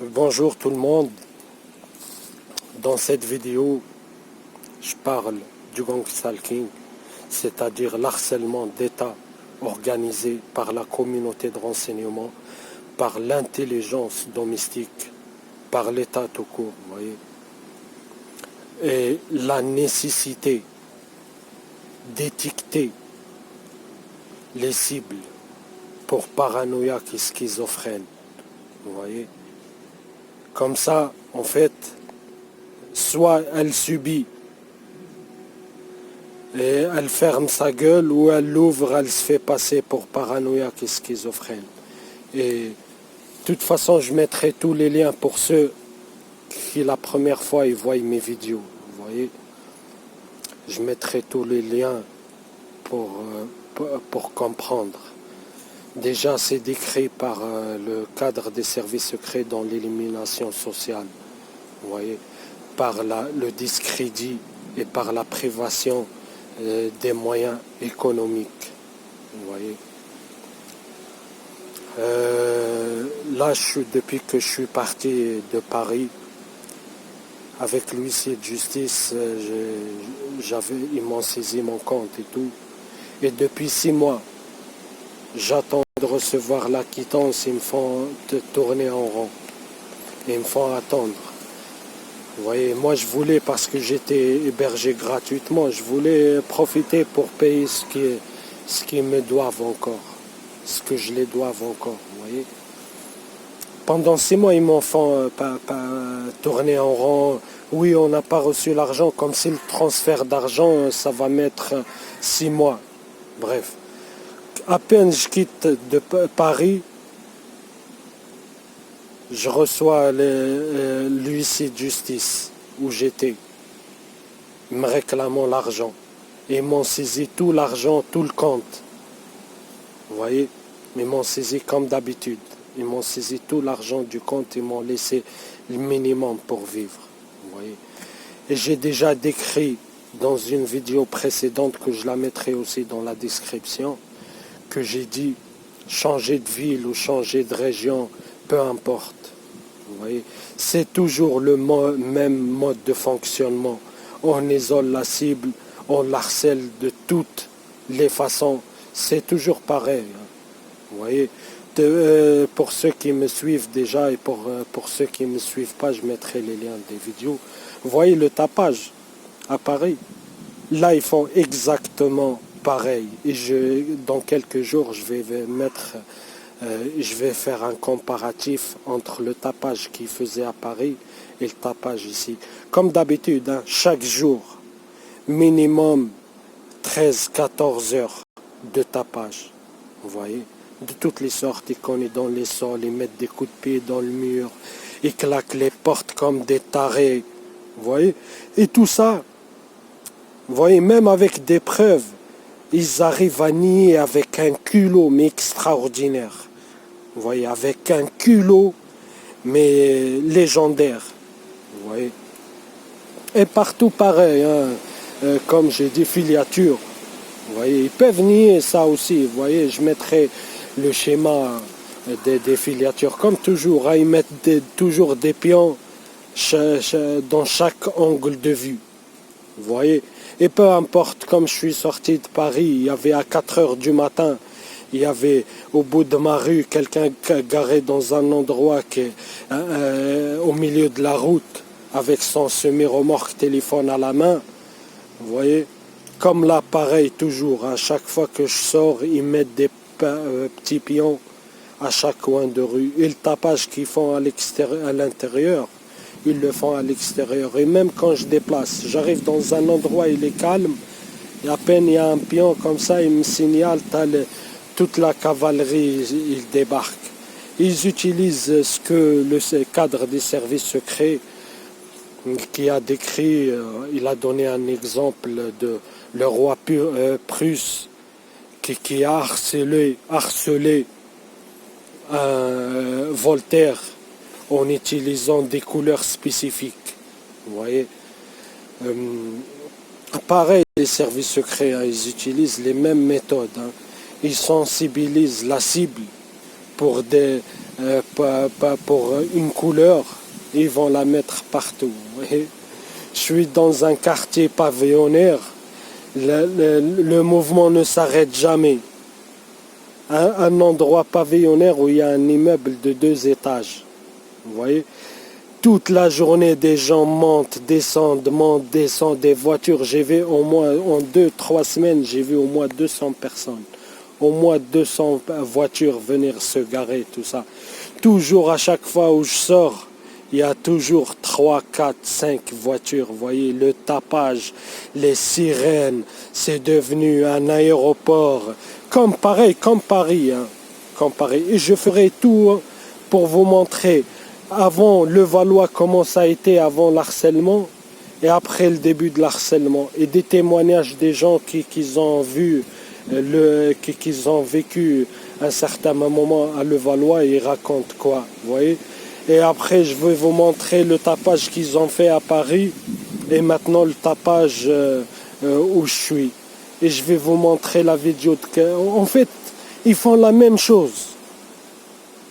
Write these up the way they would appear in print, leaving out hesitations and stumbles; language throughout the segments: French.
Bonjour tout le monde. Dans cette vidéo, je parle du gang stalking, c'est-à-dire l'harcèlement d'État organisé par la communauté de renseignement, par l'intelligence domestique, par l'État tout court, vous voyez. Et la nécessité d'étiqueter les cibles pour paranoïaques et schizophrènes, vous voyez. Comme ça, en fait, soit elle subit et elle ferme sa gueule, ou elle l'ouvre, elle se fait passer pour paranoïaque et schizophrène. Et de toute façon, je mettrai tous les liens pour ceux qui la première fois ils voient mes vidéos. Vous voyez, je mettrai tous les liens pour comprendre. Déjà, c'est décrit par le cadre des services secrets dans l'élimination sociale. Vous voyez, par le discrédit et par la privation des moyens économiques. Vous voyez. Là, depuis que je suis parti de Paris, avec l'huissier de justice, ils m'ont saisi mon compte et tout. Et depuis 6 mois, j'attends de recevoir la quittance. Ils me font tourner en rond. Ils me font attendre. Vous voyez, moi je voulais, parce que j'étais hébergé gratuitement, je voulais profiter pour payer ce qu'ils me doivent encore, ce que je les doive encore, vous voyez. Pendant 6 mois, ils m'ont fait tourner en rond. Oui, on n'a pas reçu l'argent, comme si le transfert d'argent, ça va mettre 6 mois. Bref, à peine je quitte de Paris, je reçois l'huissier de justice où j'étais, me réclamant l'argent. Et ils m'ont saisi tout l'argent, tout le compte. Vous voyez, ils m'ont saisi comme d'habitude. Ils m'ont saisi tout l'argent du compte, ils m'ont laissé le minimum pour vivre. Vous voyez. Et j'ai déjà décrit dans une vidéo précédente, que je la mettrai aussi dans la description, que j'ai dit changer de ville ou changer de région, peu importe. Vous voyez, c'est toujours le même mode de fonctionnement. On isole la cible, on l'harcèle de toutes les façons. C'est toujours pareil. Vous voyez, pour ceux qui me suivent déjà et pour ceux qui ne me suivent pas, je mettrai les liens des vidéos. Vous voyez le tapage à Paris. Là, ils font exactement pareil. Et dans quelques jours, je vais faire un comparatif entre le tapage qu'ils faisaient à Paris et le tapage ici. Comme d'habitude, hein, chaque jour, minimum 13-14 heures de tapage. Vous voyez, de toutes les sortes. Ils cognent dans les sols, ils mettent des coups de pied dans le mur, ils claquent les portes comme des tarés. Vous voyez, et tout ça, vous voyez, même avec des preuves, ils arrivent à nier avec un culot, mais extraordinaire. Vous voyez, avec un culot, mais légendaire. Vous voyez. Et partout pareil, hein, comme j'ai dit, filature. Vous voyez, ils peuvent nier ça aussi. Vous voyez, je mettrai le schéma des filatures. Comme toujours, hein, ils mettent toujours des pions dans chaque angle de vue. Vous voyez. Et peu importe, comme je suis sorti de Paris, il y avait à 4 heures du matin, il y avait au bout de ma rue quelqu'un garé dans un endroit qui est au milieu de la route, avec son semi-remorque téléphone à la main. Vous voyez, comme là, pareil toujours, à chaque fois que je sors, ils mettent des petits pions à chaque coin de rue. Et le tapage qu'ils font à l'intérieur, ils le font à l'extérieur. Et même quand je déplace, j'arrive dans un endroit, il est calme, et à peine il y a un pion comme ça, il me signale, toute la cavalerie, ils débarquent. Ils utilisent ce que le cadre des services secrets qui a décrit, il a donné un exemple de le roi Prusse qui a harcelé Voltaire en utilisant des couleurs spécifiques. Vous voyez, pareil, les services secrets, hein, ils utilisent les mêmes méthodes. Hein. Ils sensibilisent la cible pour pas pour une couleur, ils vont la mettre partout. Je suis dans un quartier pavillonnaire, le mouvement ne s'arrête jamais. Un endroit pavillonnaire où il y a un immeuble de 2 étages. Vous voyez, toute la journée, des gens montent, descendent, des voitures. J'ai vu au moins, en 2-3 semaines, j'ai vu au moins 200 personnes. Au moins 200 voitures venir se garer, tout ça. Toujours à chaque fois où je sors, il y a toujours 3, 4, 5 voitures. Vous voyez, le tapage, les sirènes, c'est devenu un aéroport. Comme Paris, hein. Comme Paris. Et je ferai tout pour vous montrer avant Levallois comment ça a été avant l'harcèlement et après le début de l'harcèlement. Et des témoignages des gens qui ont vu, qui ont vécu un certain moment à Levallois et ils racontent quoi, vous voyez. Et après, je vais vous montrer le tapage qu'ils ont fait à Paris et maintenant le tapage où je suis. Et je vais vous montrer la vidéo. En fait, ils font la même chose.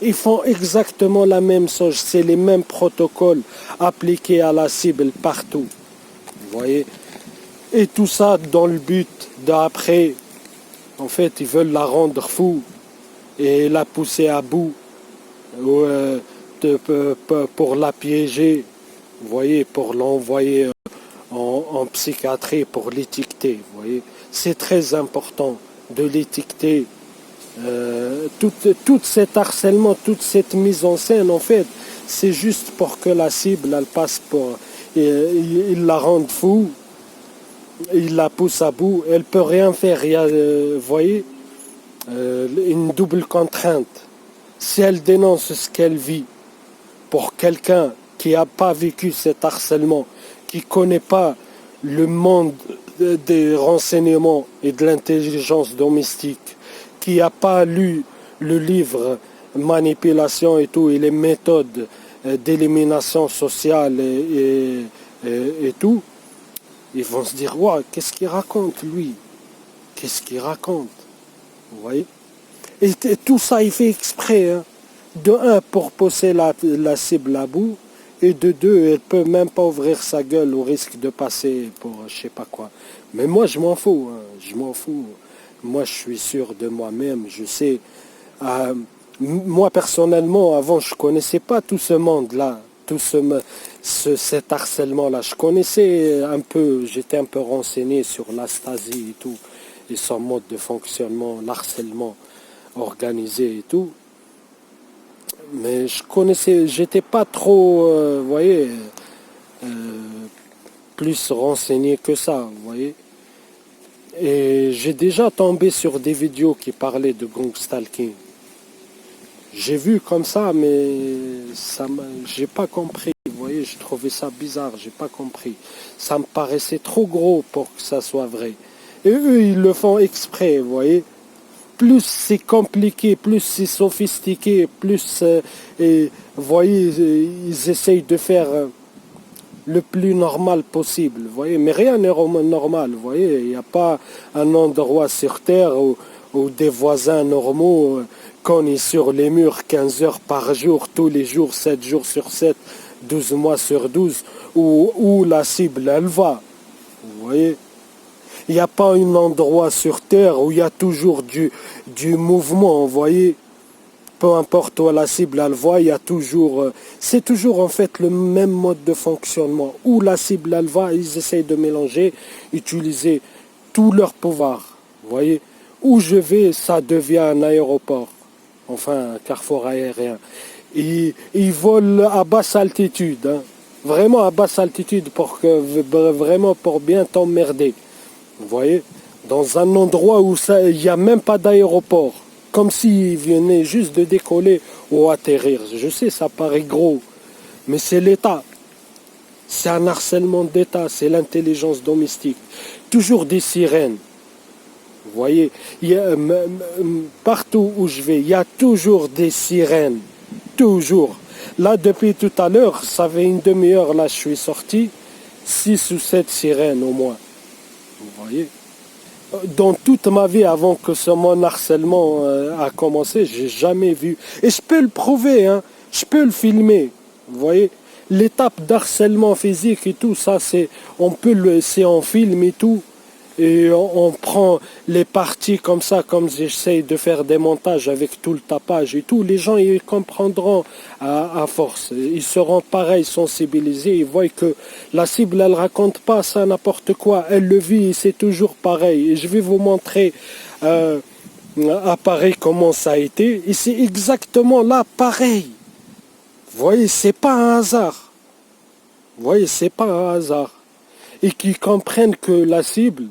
Ils font exactement la même chose. C'est les mêmes protocoles appliqués à la cible partout. Vous voyez. Et tout ça dans le but d'après. En fait, ils veulent la rendre fou et la pousser à bout. Pour la piéger, vous voyez, pour l'envoyer en psychiatrie, pour l'étiqueter, vous voyez. C'est très important de l'étiqueter. Tout cet harcèlement, toute cette mise en scène, en fait, c'est juste pour que la cible, elle passe pour... Il la rende fou, il la pousse à bout, elle peut rien faire, il y a, vous voyez, une double contrainte. Si elle dénonce ce qu'elle vit, pour quelqu'un qui n'a pas vécu cet harcèlement, qui ne connaît pas le monde des renseignements et de l'intelligence domestique, qui n'a pas lu le livre Manipulation et tout, et les méthodes d'élimination sociale et tout, ils vont se dire, ouais, qu'est-ce qu'il raconte lui? Qu'est-ce qu'il raconte? Vous voyez? Et tout ça, il fait exprès, hein. De un, pour pousser la cible à bout, et de deux, elle ne peut même pas ouvrir sa gueule au risque de passer pour je sais pas quoi. Mais moi, je m'en fous, hein, je m'en fous. Moi, je suis sûr de moi-même, je sais. Moi, personnellement, avant, je ne connaissais pas tout ce monde-là, tout cet harcèlement-là. Je connaissais un peu, j'étais un peu renseigné sur la Stasi et tout, et son mode de fonctionnement, l'harcèlement organisé et tout. Mais je connaissais, j'étais pas trop, vous voyez, plus renseigné que ça, vous voyez. Et j'ai déjà tombé sur des vidéos qui parlaient de gang stalking. J'ai vu comme ça, mais j'ai pas compris, vous voyez, j'ai trouvé ça bizarre, j'ai pas compris. Ça me paraissait trop gros pour que ça soit vrai. Et eux, ils le font exprès, vous voyez. Plus c'est compliqué, plus c'est sophistiqué, plus, vous voyez, ils essayent de faire le plus normal possible, vous voyez. Mais rien n'est normal, vous voyez. Il n'y a pas un endroit sur Terre où des voisins normaux cognent sur les murs 15 heures par jour, tous les jours, 7 jours sur 7, 12 mois sur 12, où la cible, elle va, vous voyez. Il n'y a pas un endroit sur Terre où il y a toujours du mouvement, vous voyez. Peu importe où la cible elle voit, il y a toujours... c'est toujours en fait le même mode de fonctionnement. Où la cible elle va, ils essayent de mélanger, utiliser tout leur pouvoir. Vous voyez. Où je vais, ça devient un aéroport. Enfin, un carrefour aérien. Ils volent à basse altitude. Hein. Vraiment à basse altitude vraiment pour bien t'emmerder. Vous voyez, dans un endroit où il n'y a même pas d'aéroport, comme s'ils venaient juste de décoller ou atterrir. Je sais, ça paraît gros, mais c'est l'État. C'est un harcèlement d'État, c'est l'intelligence domestique. Toujours des sirènes. Vous voyez, partout où je vais, il y a toujours des sirènes. Toujours. Là, depuis tout à l'heure, ça fait une demi-heure, là, je suis sorti, 6 ou 7 sirènes au moins. Vous voyez. Dans toute ma vie, avant que mon harcèlement a commencé, j'ai jamais vu. Et je peux le prouver, hein. Je peux le filmer. Vous voyez, l'étape d'harcèlement physique et tout ça, c'est en film et tout. Et on prend les parties comme ça, comme j'essaye de faire des montages avec tout le tapage et tout. Les gens, ils comprendront à force. Ils seront pareils, sensibilisés. Ils voient que la cible, elle raconte pas ça n'importe quoi. Elle le vit et c'est toujours pareil. Et je vais vous montrer à Paris comment ça a été. Et c'est exactement là, pareil. Vous voyez, c'est pas un hasard. Vous voyez, c'est pas un hasard. Et qu'ils comprennent que la cible,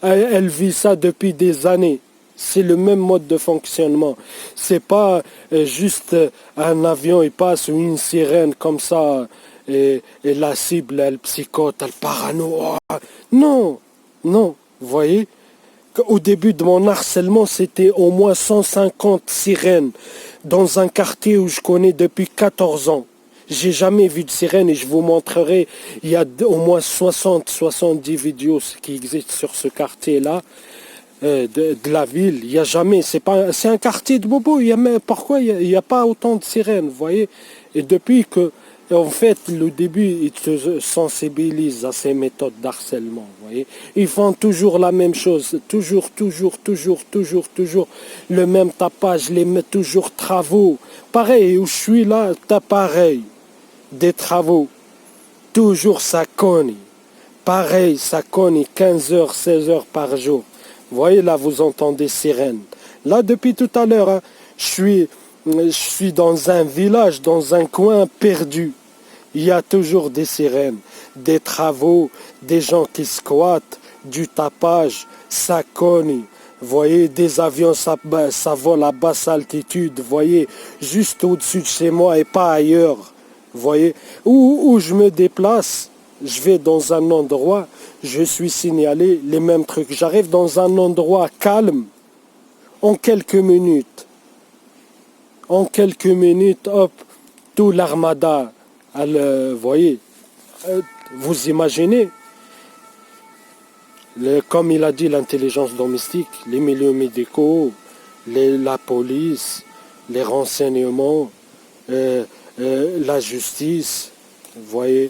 elle vit ça depuis des années. C'est le même mode de fonctionnement. C'est pas juste un avion, il passe ou une sirène comme ça et la cible, elle psychote, elle parano. Non, non, vous voyez. Au début de mon harcèlement, c'était au moins 150 sirènes dans un quartier où je connais depuis 14 ans. J'ai jamais vu de sirène et je vous montrerai, il y a au moins 60-70 vidéos qui existent sur ce quartier-là de la ville. Il n'y a jamais, c'est un quartier de bobo. Pourquoi il y a pas autant de sirènes, vous voyez? Et depuis que, en fait, le début, ils te sensibilisent à ces méthodes d'harcèlement, vous voyez? Ils font toujours la même chose, toujours le même tapage, toujours travaux. Pareil, où je suis là, t'as pareil. Des travaux, toujours ça cogne. Pareil, ça cogne 15 heures, 16 heures par jour. Vous voyez, là, vous entendez sirènes. Là, depuis tout à l'heure, hein, je suis dans un village, dans un coin perdu. Il y a toujours des sirènes, des travaux, des gens qui squattent, du tapage, ça cogne. Vous voyez, des avions, ça vole à basse altitude. Vous voyez, juste au-dessus de chez moi et pas ailleurs. Vous voyez, où je me déplace, je vais dans un endroit, je suis signalé, les mêmes trucs. J'arrive dans un endroit calme, en quelques minutes. En quelques minutes, hop, tout l'armada, vous voyez, vous imaginez, comme il a dit, l'intelligence domestique, les milieux médicaux, la police, les renseignements, la justice, vous voyez,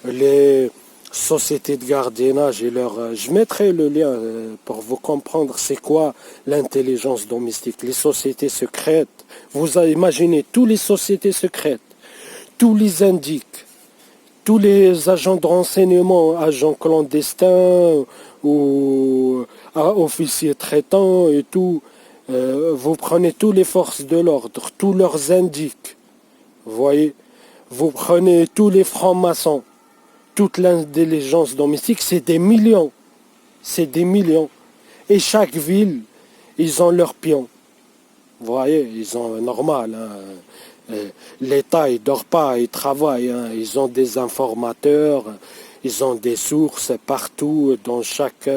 les sociétés de gardiennage et je mettrai le lien pour vous comprendre c'est quoi l'intelligence domestique, les sociétés secrètes. Vous imaginez, toutes les sociétés secrètes, tous les indiques, tous les agents de renseignement, agents clandestins ou officiers traitants et tout, vous prenez toutes les forces de l'ordre, tous leurs indiques. Vous voyez, vous prenez tous les francs-maçons, toute l'intelligence domestique, c'est des millions. C'est des millions. Et chaque ville, ils ont leurs pions. Vous voyez, ils ont normal. Hein. L'État, il ne dort pas, il travaille. Hein. Ils ont des informateurs, ils ont des sources partout dans chaque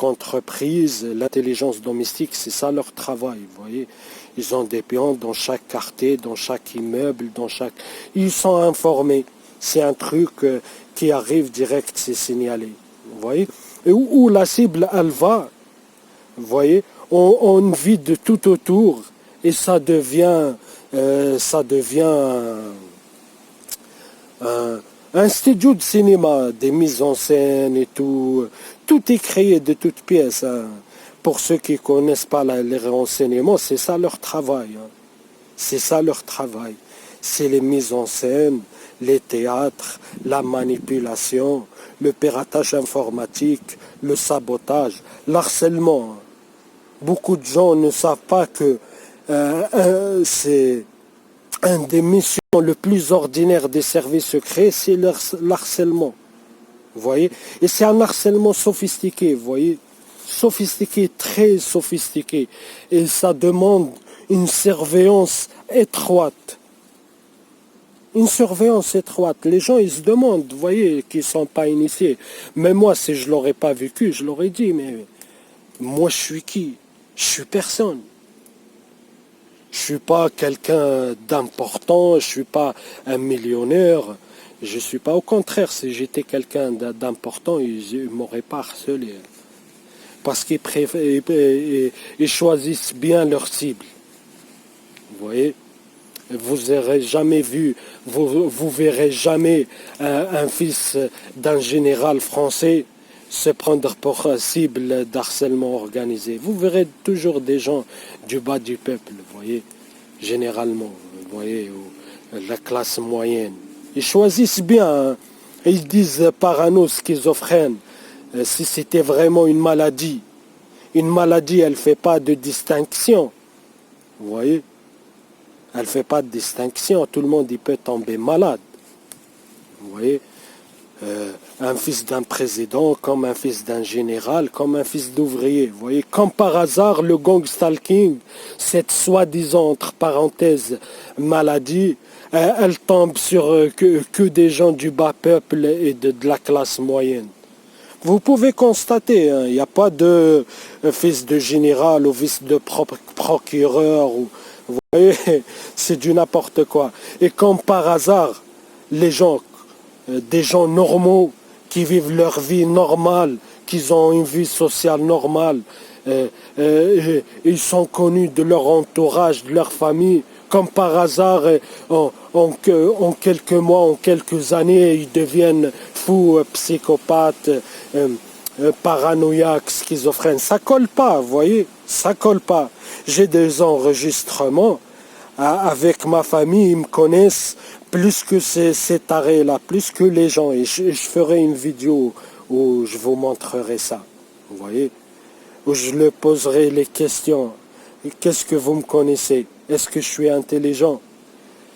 entreprise. L'intelligence domestique, c'est ça leur travail. Vous voyez. Ils ont des pions dans chaque quartier, dans chaque immeuble, Ils sont informés. C'est un truc qui arrive direct, c'est signalé. Vous voyez. Et où la cible, elle va, vous voyez, on vide tout autour et ça devient un studio de cinéma, des mises en scène et tout. Tout est créé de toutes pièces. Hein. Pour ceux qui ne connaissent pas les renseignements, c'est ça leur travail. Hein. C'est ça leur travail. C'est les mises en scène, les théâtres, la manipulation, le piratage informatique, le sabotage, l'harcèlement. Beaucoup de gens ne savent pas que c'est un des missions les plus ordinaires des services secrets, c'est l'harcèlement. Vous voyez? Et c'est un harcèlement sophistiqué, vous voyez? Sophistiqué, très sophistiqué. Et ça demande une surveillance étroite. Une surveillance étroite. Les gens, ils se demandent, vous voyez, qu'ils ne sont pas initiés. Mais moi, si je ne l'aurais pas vécu, je l'aurais dit, mais moi, je suis qui? Je suis personne. Je ne suis pas quelqu'un d'important, je ne suis pas un millionnaire. Je ne suis pas, au contraire, si j'étais quelqu'un d'important, ils ne m'auraient pas harcelé. parce ils choisissent bien leur cible. Vous voyez? Vous n'aurez jamais vu, vous verrez jamais un fils d'un général français se prendre pour cible d'harcèlement organisé. Vous verrez toujours des gens du bas du peuple, vous voyez, généralement, vous voyez, la classe moyenne. Ils choisissent bien, hein. Ils disent parano, schizophrène. Si c'était vraiment une maladie, elle ne fait pas de distinction, vous voyez. Elle ne fait pas de distinction. Tout le monde il peut tomber malade. Vous voyez, un fils d'un président, comme un fils d'un général, comme un fils d'ouvrier. Vous voyez, comme par hasard, le gang stalking, cette soi-disant, entre parenthèses, maladie, elle tombe sur que des gens du bas peuple et de la classe moyenne. Vous pouvez constater, il n'y a pas de fils de général ou fils de procureur ou... Vous voyez, c'est du n'importe quoi. Et comme par hasard, les gens, des gens normaux, qui vivent leur vie normale, qui ont une vie sociale normale, ils sont connus de leur entourage, de leur famille. Comme par hasard, en quelques mois, en quelques années, ils deviennent fous, psychopathes, paranoïaques, schizophrènes. Ça colle pas, vous voyez, ça colle pas. J'ai des enregistrements avec ma famille, ils me connaissent plus que ces tarés-là, plus que les gens. Et je ferai une vidéo où je vous montrerai ça, vous voyez, où je leur poserai les questions. Qu'est-ce que vous me connaissez? Est-ce que je suis intelligent?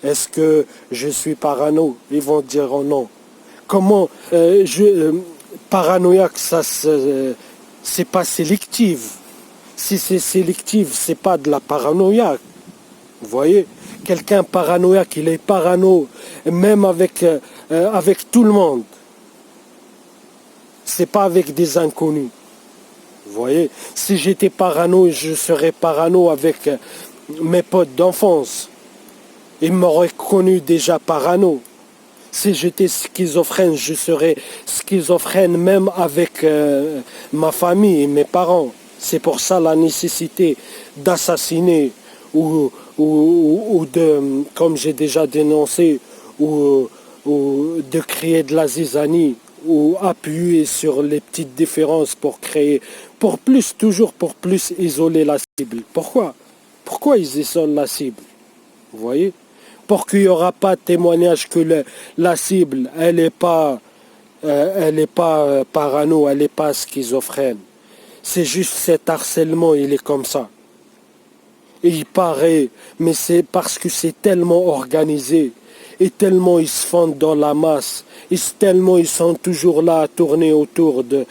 Est-ce que je suis parano? Ils vont dire oh non. Comment paranoïaque, ça c'est pas sélectif. Si c'est sélectif, c'est pas de la paranoïa. Vous voyez, quelqu'un paranoïaque, il est parano, même avec tout le monde. C'est pas avec des inconnus. Vous voyez, si j'étais parano, je serais parano avec mes potes d'enfance. Ils m'auraient connu déjà parano. Si j'étais schizophrène, je serais schizophrène même avec ma famille et mes parents. C'est pour ça la nécessité d'assassiner ou de, comme j'ai déjà dénoncé, ou de créer de la zizanie ou appuyer sur les petites différences pour créer, toujours pour plus isoler la cible. Pourquoi? Pourquoi ils isolent la cible? Vous voyez? Pour qu'il n'y aura pas de témoignage que la cible, elle n'est pas parano, elle n'est pas schizophrène. C'est juste cet harcèlement, il est comme ça. Et il paraît, mais c'est parce que c'est tellement organisé, et tellement ils se fondent dans la masse, et tellement ils sont toujours là à tourner autour de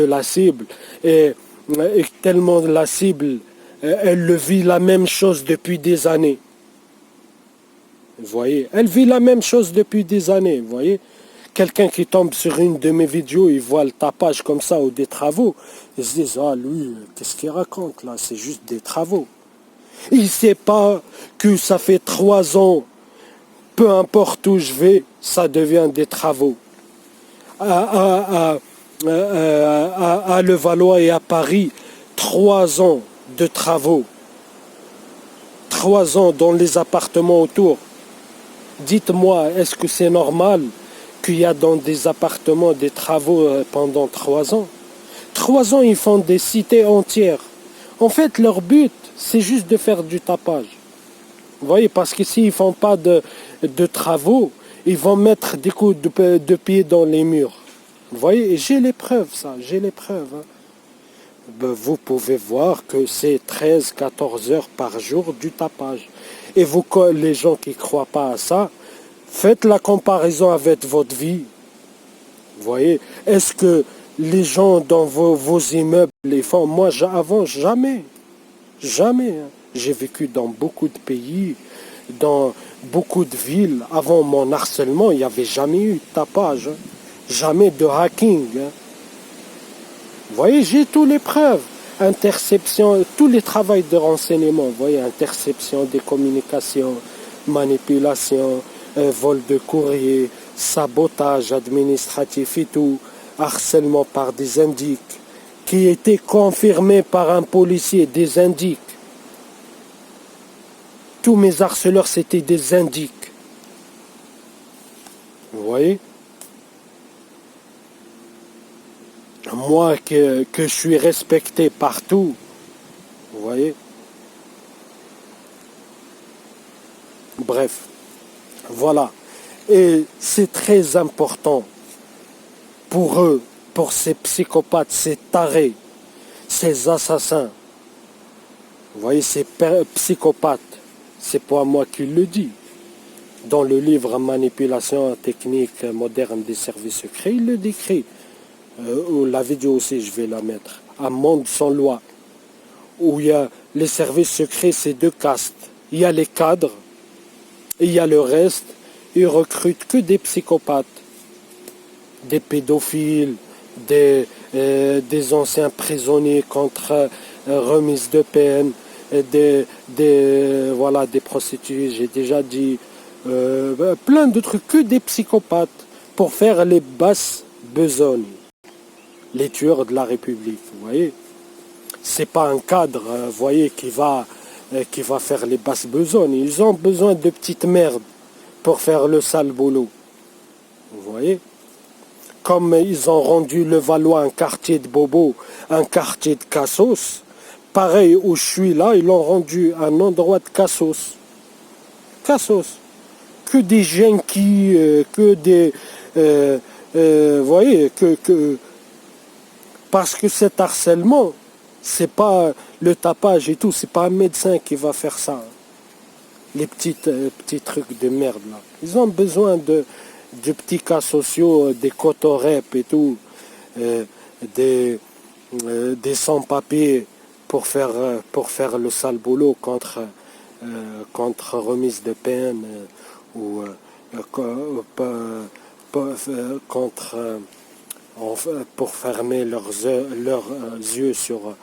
la cible, et tellement la cible, elle le vit la même chose depuis des années. Vous voyez, elle vit la même chose depuis des années, vous voyez. Quelqu'un qui tombe sur une de mes vidéos, il voit le tapage comme ça ou des travaux, il se dit, ah lui, qu'est-ce qu'il raconte là? C'est juste des travaux. Il ne sait pas que ça fait 3 ans, peu importe où je vais, ça devient des travaux. À Levallois et à Paris, 3 ans de travaux. 3 ans dans les appartements autour. Dites-moi, est-ce que c'est normal qu'il y a dans des appartements des travaux pendant 3 ans? 3 ans, ils font des cités entières. En fait, leur but, c'est juste de faire du tapage. Vous voyez, parce que s'ils ne font pas de travaux, ils vont mettre des coups de pied dans les murs. Vous voyez, et j'ai les preuves, ça, j'ai les preuves. Hein. Ben, vous pouvez voir que c'est 13-14 heures par jour du tapage. Et vous, les gens qui ne croient pas à ça, faites la comparaison avec votre vie. Vous voyez, est-ce que les gens dans vos immeubles les font? Moi, avant, jamais. Jamais. Hein. J'ai vécu dans beaucoup de pays, dans beaucoup de villes. Avant mon harcèlement, il n'y avait jamais eu de tapage. Hein. Jamais de hacking. Hein. Vous voyez, j'ai toutes les preuves. Interception, tous les travaux de renseignement. Vous voyez, interception des communications, manipulation, vol de courrier, sabotage administratif et tout, harcèlement par des indices, qui était confirmé par un policier, des indiques. Tous mes harceleurs, c'était des indiques. Vous voyez? Moi que je suis respecté partout, vous voyez? Bref, voilà. Et c'est très important pour eux, pour ces psychopathes, ces tarés, ces assassins. Vous voyez, ces psychopathes, c'est pas moi qui le dis. Dans le livre Manipulation technique moderne des services secrets, il le décrit. La vidéo aussi, je vais la mettre. Un monde sans loi, où il y a les services secrets, c'est deux castes. Il y a les cadres, et il y a le reste. Ils recrutent que des psychopathes, des pédophiles, des anciens prisonniers contre remise de peine, voilà, des prostituées, j'ai déjà dit, plein de trucs, que des psychopathes pour faire les basses besognes, les tueurs de la République, vous voyez. C'est pas un cadre, vous voyez, qui va faire les basses besognes. Ils ont besoin de petites merdes pour faire le sale boulot, vous voyez. Comme ils ont rendu le Valois un quartier de bobo, un quartier de cassos, pareil où je suis là, ils l'ont rendu un endroit de cassos. Cassos. Que des junkies, que des... vous voyez, parce que cet harcèlement, c'est pas le tapage et tout, c'est pas un médecin qui va faire ça. Les petits trucs de merde là. Ils ont besoin de petits cas sociaux, des cotorep et tout, des sans-papiers pour faire le sale boulot contre remise de peine ou pour fermer leurs yeux sur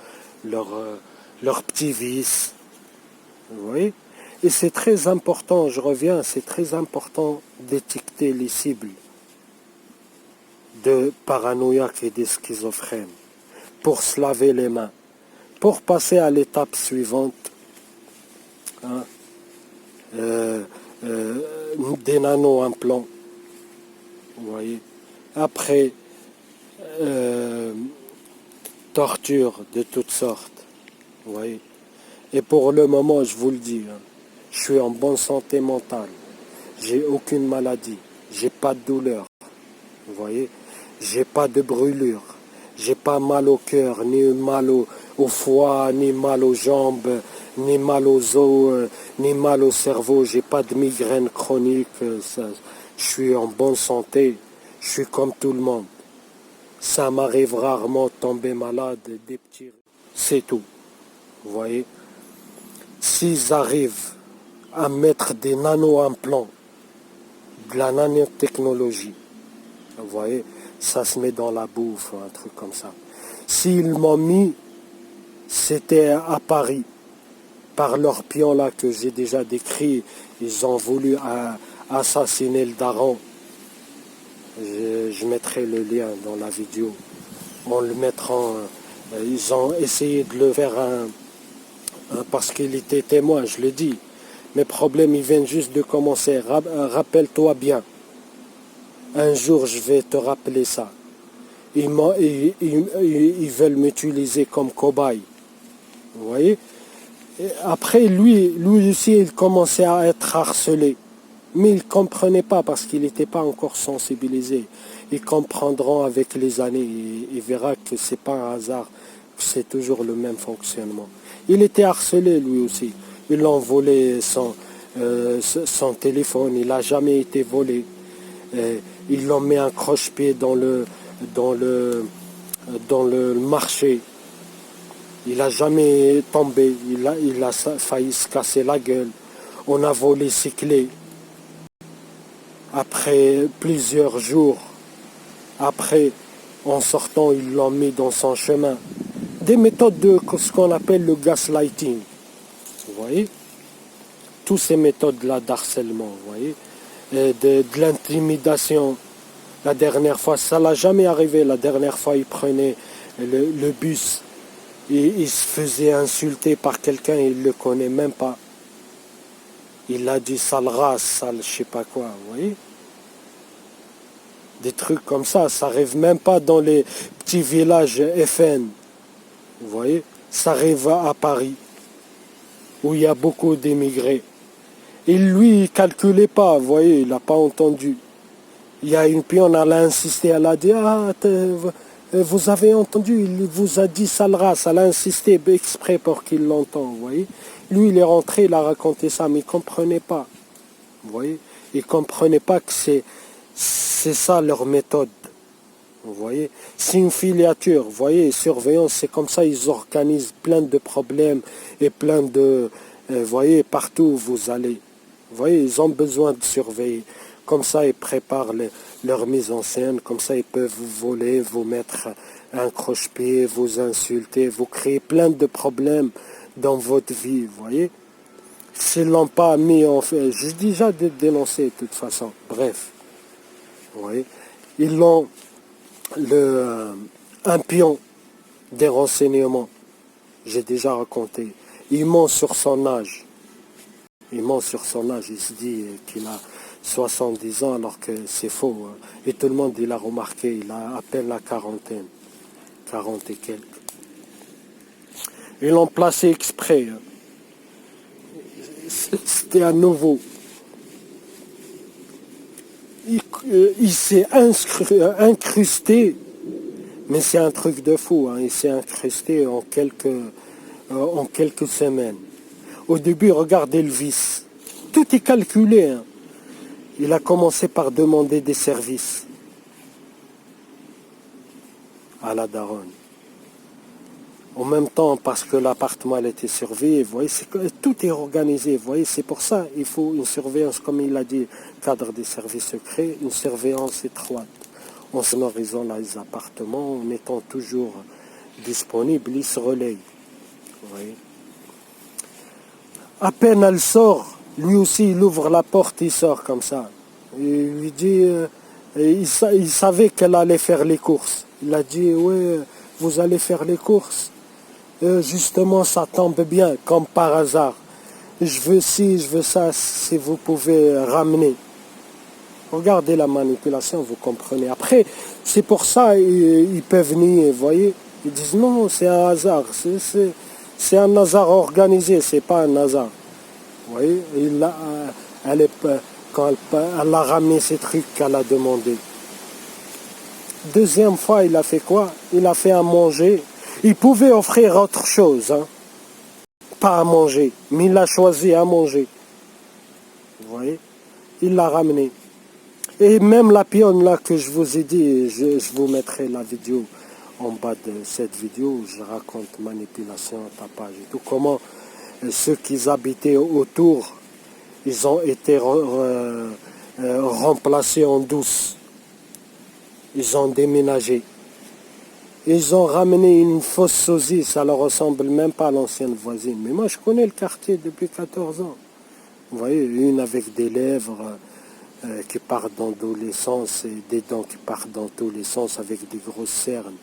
leurs petits vices. Vous voyez? Et c'est très important, je reviens, c'est très important d'étiqueter les cibles de paranoïaques et des schizophrènes pour se laver les mains, pour passer à l'étape suivante, hein, des nano-implants, vous voyez. Après, torture de toutes sortes, vous voyez. Et pour le moment, je vous le dis, hein, je suis en bonne santé mentale. J'ai aucune maladie. J'ai pas de douleur. Vous voyez? J'ai pas de brûlure. J'ai pas mal au cœur, ni mal au foie, ni mal aux jambes, ni mal aux os, ni mal au cerveau. J'ai pas de migraine chronique. Je suis en bonne santé. Je suis comme tout le monde. Ça m'arrive rarement de tomber malade, des petits... C'est tout. Vous voyez? S'ils arrivent à mettre des nano-implants, de la nanotechnologie, vous voyez, ça se met dans la bouffe, un truc comme ça. S'ils m'ont mis, c'était à Paris, par leur pion là que j'ai déjà décrit, ils ont voulu assassiner le daron. Je mettrai le lien dans la vidéo. En le mettant, ils ont essayé de le faire parce qu'il était témoin, je le dis. Mes problèmes, ils viennent juste de commencer. Rappelle-toi bien. Un jour, je vais te rappeler ça. Ils veulent m'utiliser comme cobaye. Vous voyez? Et après, lui aussi, il commençait à être harcelé. Mais il ne comprenait pas parce qu'il n'était pas encore sensibilisé. Ils comprendront avec les années. Il verra que ce n'est pas un hasard, que c'est toujours le même fonctionnement. Il était harcelé lui aussi. Ils l'ont volé son téléphone. Il n'a jamais été volé. Ils l'ont mis un croche-pied dans le marché. Il n'a jamais tombé. Il a failli se casser la gueule. On a volé ses clés. Après plusieurs jours, après, en sortant, ils l'ont mis dans son chemin. Des méthodes de ce qu'on appelle le gaslighting. Vous voyez? Toutes ces méthodes-là d'harcèlement, vous voyez? De l'intimidation. La dernière fois, ça l'a jamais arrivé. La dernière fois, ils prenaient le bus. Et il se faisait insulter par quelqu'un, il ne le connaît même pas. Il a dit sale race, sale je sais pas quoi, vous voyez. Des trucs comme ça arrive même pas dans les petits villages FN. Vous voyez, ça arrive à Paris, où il y a beaucoup d'émigrés. Et lui, il calculait pas, vous voyez, il n'a pas entendu. Il y a une pionne, elle a insisté, elle a dit, vous avez entendu, il vous a dit sale race, elle a insisté exprès pour qu'il l'entende, vous voyez. Lui, il est rentré, il a raconté ça, mais il ne comprenait pas, vous voyez. Il ne comprenait pas que c'est ça leur méthode, vous voyez. C'est une filature, vous voyez, surveillance, c'est comme ça, ils organisent plein de problèmes et plein de, vous voyez, partout où vous allez. Vous voyez, ils ont besoin de surveiller. Comme ça, ils préparent leur mise en scène. Comme ça, ils peuvent vous voler, vous mettre un croche-pied, vous insulter, vous créer plein de problèmes dans votre vie, vous voyez. S'ils ne l'ont pas mis en fait, j'ai déjà dénoncé de toute façon. Bref, vous voyez. Ils l'ont un pion des renseignements. J'ai déjà raconté. Il ment sur son âge. Il ment sur son âge. Il se dit qu'il a 70 ans alors que c'est faux. Et tout le monde, il a remarqué, il a à peine la quarantaine. 40 et quelques. Ils l'ont placé exprès. C'était à nouveau. Il s'est incrusté, mais c'est un truc de fou. Il s'est incrusté en quelques semaines. Au début, regardez Elvis. Tout est calculé. Il a commencé par demander des services à la daronne. En même temps, parce que l'appartement était surveillé, vous voyez, tout est organisé, vous voyez, c'est pour ça il faut une surveillance, comme il a dit, cadre des services secrets, une surveillance étroite, en sonorisant les appartements, en étant toujours disponible, il se relaye, vous voyez. À peine elle sort, lui aussi il ouvre la porte, il sort comme ça. Il lui dit, il savait qu'elle allait faire les courses. Il a dit, oui, vous allez faire les courses. Justement, ça tombe bien, comme par hasard. Je veux ci, je veux ça, si vous pouvez ramener. Regardez la manipulation, vous comprenez. Après, c'est pour ça ils peuvent nier, vous voyez. Ils disent non, c'est un hasard. C'est un hasard organisé, c'est pas un hasard. Vous voyez, quand elle a ramené ces trucs qu'elle a demandé. Deuxième fois, il a fait quoi? Il a fait à manger. Il pouvait offrir autre chose, pas à manger, mais il a choisi à manger. Vous voyez? Il l'a ramené. Et même la pionne là que je vous ai dit, je vous mettrai la vidéo en bas de cette vidéo où je raconte manipulation, tapage et tout, comment ceux qui habitaient autour, ils ont été remplacés en douce. Ils ont déménagé. Ils ont ramené une fausse sosie, ça ne leur ressemble même pas à l'ancienne voisine. Mais moi, je connais le quartier depuis 14 ans. Vous voyez, une avec des lèvres qui partent dans tous les sens, et des dents qui partent dans tous les sens avec des grosses cernes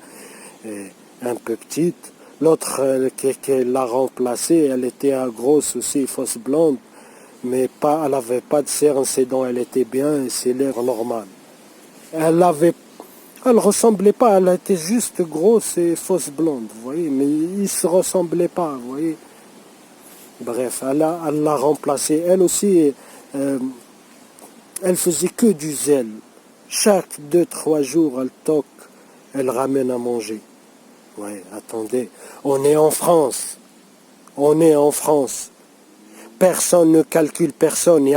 un peu petites. L'autre qui l'a remplacée, elle était grosse aussi, fausse blonde, mais elle n'avait pas de cernes, ses dents, elle était bien, et ses lèvres normales. Elle ressemblait pas, elle était juste grosse et fausse blonde, vous voyez, mais ils ne se ressemblaient pas, vous voyez. Bref, elle l'a remplacée. Elle aussi, elle faisait que du zèle. Chaque 2-3 jours, elle toque, elle ramène à manger. Ouais, attendez, on est en France. On est en France. Personne ne calcule personne. Il n'y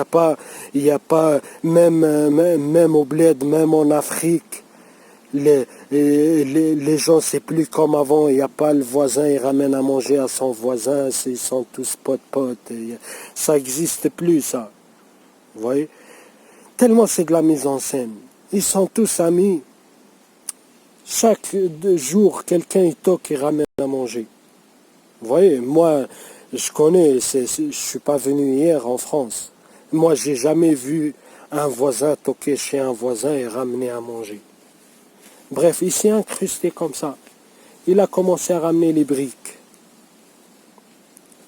a pas, même au bled, même en Afrique. Les gens, c'est plus comme avant. Il n'y a pas le voisin, il ramène à manger à son voisin. Ils sont tous potes. Ça n'existe plus, ça. Vous voyez? Tellement c'est de la mise en scène. Ils sont tous amis. Chaque 2 jours, quelqu'un il toque et ramène à manger. Vous voyez, moi, je connais, je ne suis pas venu hier en France. Moi, j'ai jamais vu un voisin toquer chez un voisin et ramener à manger. Bref, il s'est incrusté comme ça. il a commencé à ramener les briques.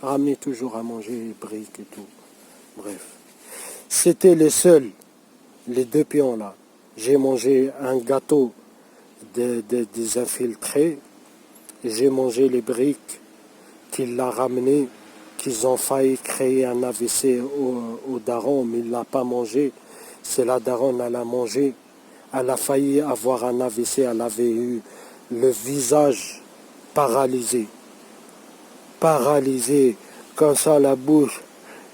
Ramener toujours à manger les briques et tout. Bref. C'était les seuls, les deux pions là. J'ai mangé un gâteau des infiltrés. J'ai mangé les briques qu'il a ramenées, qu'ils ont failli créer un AVC au daron, mais il ne l'a pas mangé. C'est la daronne, elle a mangé. Elle a failli avoir un AVC, elle avait eu le visage paralysé. Paralysé, comme ça la bouche,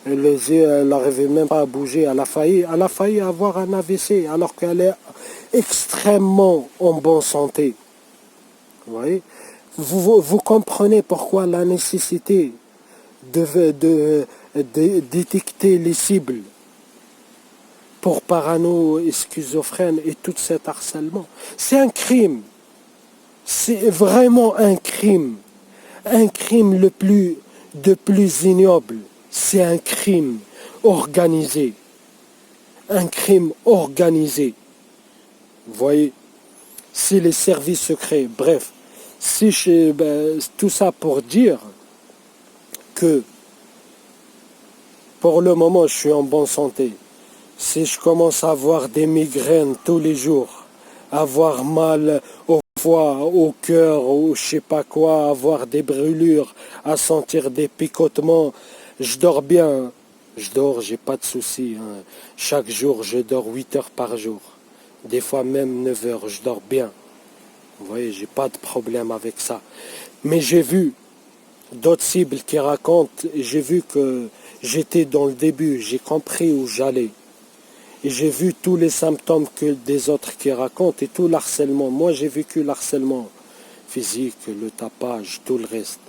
et les yeux, elle n'arrivait même pas à bouger. Elle a failli avoir un AVC alors qu'elle est extrêmement en bonne santé. Vous voyez, vous comprenez pourquoi la nécessité de détecter les cibles pour parano et schizophrène et tout cet harcèlement. C'est un crime. C'est vraiment un crime. Un crime de plus ignoble. C'est un crime organisé. Un crime organisé. Vous voyez, c'est les services secrets. Bref, tout ça pour dire que pour le moment, je suis en bonne santé. Si je commence à avoir des migraines tous les jours, avoir mal au foie, au cœur, ou je sais pas quoi, avoir des brûlures, à sentir des picotements, je dors bien. Je dors, j'ai pas de soucis. Chaque jour, je dors 8 heures par jour. Des fois même 9 heures, je dors bien. Vous voyez, j'ai pas de problème avec ça. Mais j'ai vu d'autres cibles qui racontent, et j'ai vu que j'étais dans le début, j'ai compris où j'allais. Et j'ai vu tous les symptômes que des autres qui racontent et tout l'harcèlement. Moi, j'ai vécu l'harcèlement physique, le tapage, tout le reste.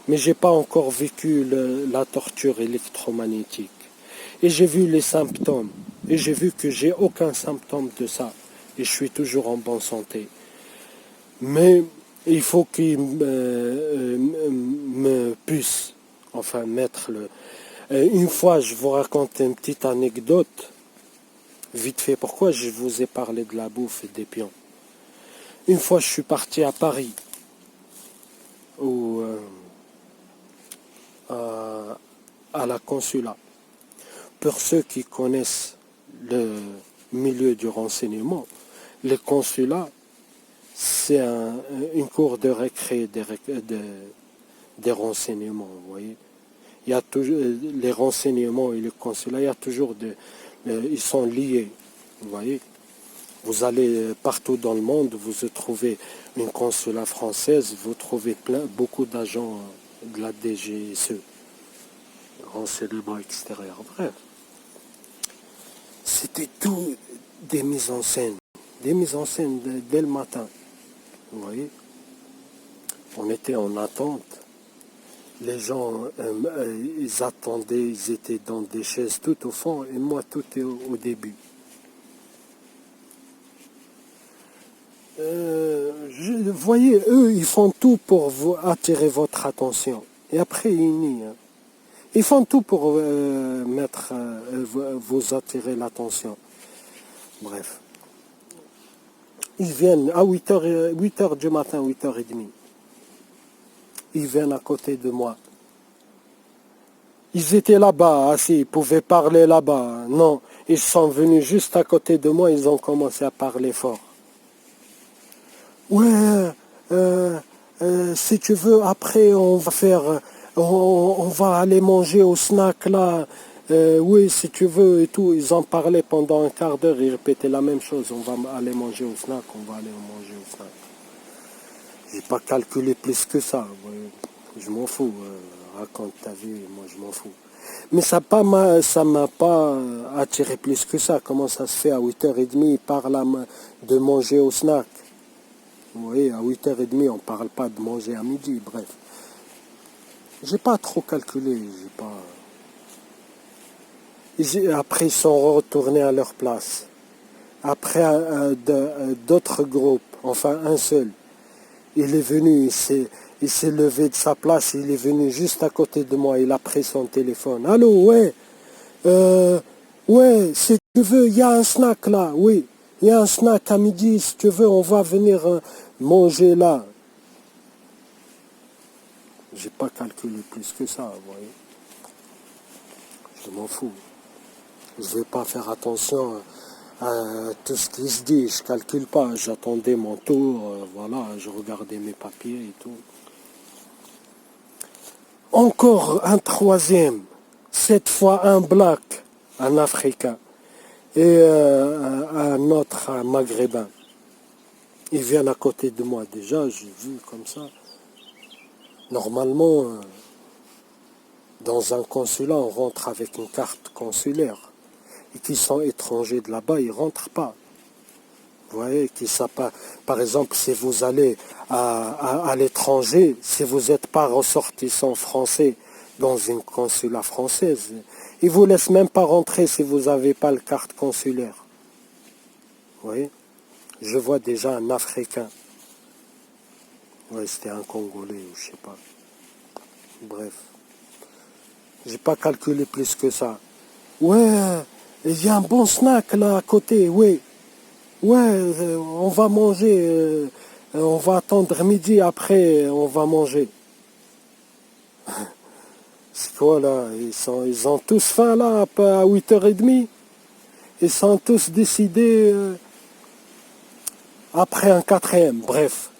Mais j'ai pas encore vécu la torture électromagnétique. Et j'ai vu les symptômes. Et j'ai vu que j'ai aucun symptôme de ça. Et je suis toujours en bonne santé. Mais il faut qu'il me puisse, enfin, mettre le... Une fois, je vous raconte une petite anecdote. Vite fait, pourquoi je vous ai parlé de la bouffe et des pions. Une fois, je suis parti à Paris, à la consulat. Pour ceux qui connaissent le milieu du renseignement, les consulats, c'est une cour de récré des renseignements, vous voyez. Il y a toujours, les renseignements et le consulat, il y a toujours ils sont liés, vous voyez. Vous allez partout dans le monde, vous trouvez une consulat française, vous trouvez beaucoup d'agents de la DGSE, renseignement extérieur. Bref, c'était tout des mises en scène dès le matin. Vous voyez, on était en attente. Les gens, ils attendaient, ils étaient dans des chaises tout au fond, et moi tout au début. Vous voyez, eux, ils font tout pour vous attirer votre attention. Et après, ils nient. Ils font tout pour vous attirer l'attention. Bref. Ils viennent à 8h du matin, 8h30. Ils viennent à côté de moi. Ils étaient là-bas, assis, ils pouvaient parler là-bas. Non, ils sont venus juste à côté de moi, ils ont commencé à parler fort. Ouais, si tu veux, après on va faire, on va aller manger au snack là. Oui, si tu veux et tout. Ils en parlaient pendant un quart d'heure, ils répétaient la même chose. On va aller manger au snack, on va aller manger au snack. J'ai pas calculé plus que ça. Je m'en fous. Raconte ta vie, moi je m'en fous. Mais ça m'a pas attiré plus que ça. Comment ça se fait à 8h30, ils parlent de manger au snack. Vous voyez, à 8h30, on ne parle pas de manger à midi, bref. J'ai pas trop calculé, Après, ils sont retournés à leur place. Après, d'autres groupes, enfin un seul, il est venu, il s'est levé de sa place, il est venu juste à côté de moi, il a pris son téléphone. Allô, ouais, ouais, si tu veux, il y a un snack là, oui. Il y a un snack à midi, si tu veux, on va venir manger là. J'ai pas calculé plus que ça, vous voyez. Je m'en fous. Je vais pas faire attention à tout ce qui se dit. Je calcule pas. J'attendais mon tour. Voilà, je regardais mes papiers et tout. Encore un troisième. Cette fois un black, un africain. Et un autre, un maghrébin. Ils viennent à côté de moi déjà. J'ai vu comme ça. Normalement, dans un consulat, on rentre avec une carte consulaire. Et qui sont étrangers de là-bas, ils ne rentrent pas. Vous voyez, qui ça pas. Par exemple, si vous allez à l'étranger, si vous n'êtes pas ressortissant français dans une consulat française, ils ne vous laissent même pas rentrer si vous n'avez pas la carte consulaire. Vous voyez, je vois déjà un Africain. Oui, c'était un Congolais, ou je sais pas. Bref. J'ai pas calculé plus que ça. Ouais, il y a un bon snack là à côté, oui. Ouais, on va manger, on va attendre midi, après on va manger. C'est quoi là? Ils ont tous faim là à 8h30. Ils sont tous décidés après un quatrième. Bref,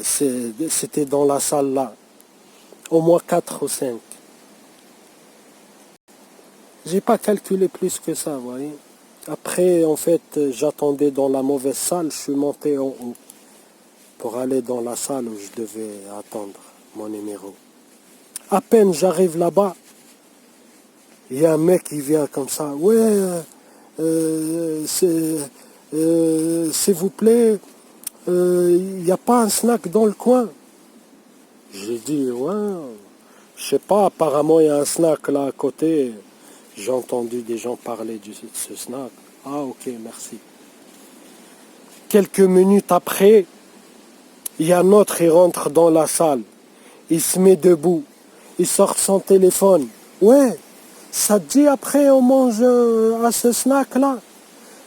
c'était dans la salle là. Au moins 4 ou 5. J'ai pas calculé plus que ça, vous voyez. Après, en fait, j'attendais dans la mauvaise salle, je suis monté en haut pour aller dans la salle où je devais attendre mon numéro. À peine j'arrive là-bas, il y a un mec qui vient comme ça. Ouais, s'il vous plaît, il n'y a pas un snack dans le coin. J'ai dit, ouais, je sais pas, apparemment il y a un snack là à côté. J'ai entendu des gens parler de ce snack. Ah ok, merci. Quelques minutes après, il y a un autre, il rentre dans la salle. Il se met debout. Il sort son téléphone. Ouais, ça te dit après on mange à ce snack-là.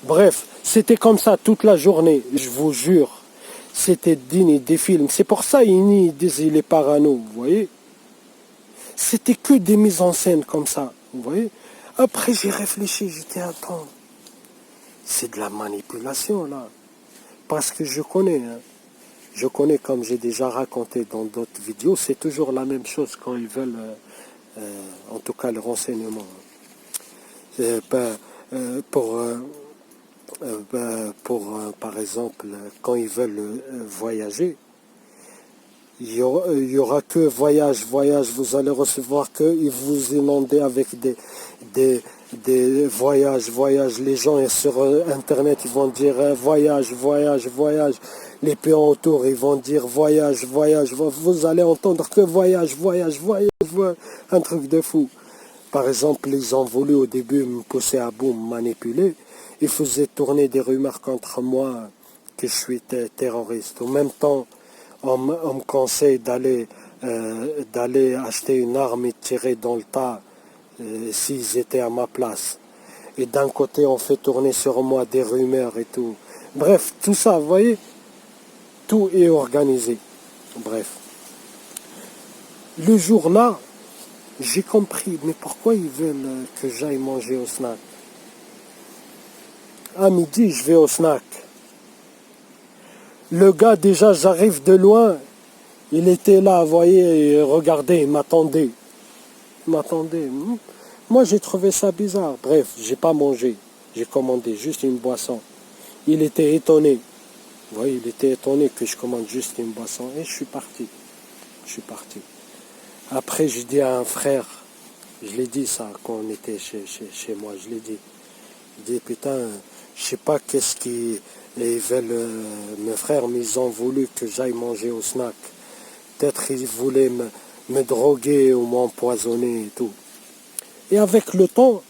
Bref, c'était comme ça toute la journée, je vous jure. C'était digne des films. C'est pour ça qu'ils disent il est parano, vous voyez. C'était que des mises en scène comme ça, vous voyez. Après j'ai réfléchi, j'étais attends. C'est de la manipulation là. Parce que je connais, hein. Je connais comme j'ai déjà raconté dans d'autres vidéos, c'est toujours la même chose quand ils veulent, en tout cas le renseignement. Par exemple, quand ils veulent voyager, il y aura que voyage, vous allez recevoir que, ils vous inondez avec des voyages. Les gens sur Internet, ils vont dire voyage. Les pays autour, ils vont dire voyage. Vous allez entendre que voyage. Un truc de fou. Par exemple, ils ont voulu au début me pousser à bout, me manipuler. Ils faisaient tourner des rumeurs contre moi que je suis terroriste. En même temps, on me conseille d'aller acheter une arme et tirer dans le tas s'ils étaient à ma place. Et d'un côté, on fait tourner sur moi des rumeurs et tout. Bref, tout ça, vous voyez, tout est organisé. Bref. Le jour-là, j'ai compris, mais pourquoi ils veulent que j'aille manger au snack? À midi, je vais au snack. Le gars, déjà, j'arrive de loin. Il était là, vous voyez, regardez, il m'attendait. Moi, j'ai trouvé ça bizarre. Bref, j'ai pas mangé. J'ai commandé juste une boisson. Il était étonné. Vous voyez, il était étonné que je commande juste une boisson. Et je suis parti. Après, j'ai dit à un frère, je l'ai dit ça quand on était chez moi, je l'ai dit. Je dis, putain, je sais pas qu'est-ce qu'ils veulent me faire, mais ils ont voulu que j'aille manger au snack. Peut-être ils voulaient me droguer ou m'empoisonner et tout. Et avec le temps,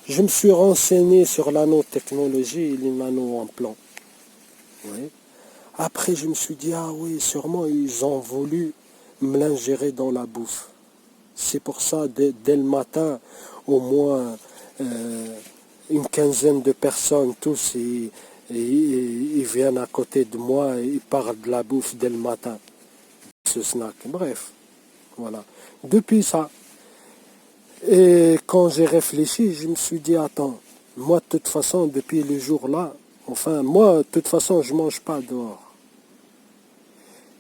je me suis renseigné sur la nanotechnologie et les nano-implants. Oui. Après, je me suis dit, ah oui, sûrement, ils ont voulu me l'ingérer dans la bouffe. C'est pour ça, dès le matin, au moins une quinzaine de personnes, tous, ils viennent à côté de moi et ils parlent de la bouffe dès le matin. Ce snack, bref. Voilà. Depuis ça. Et quand j'ai réfléchi, je me suis dit, attends, moi de toute façon, depuis le jour-là, enfin, moi de toute façon, je mange pas dehors.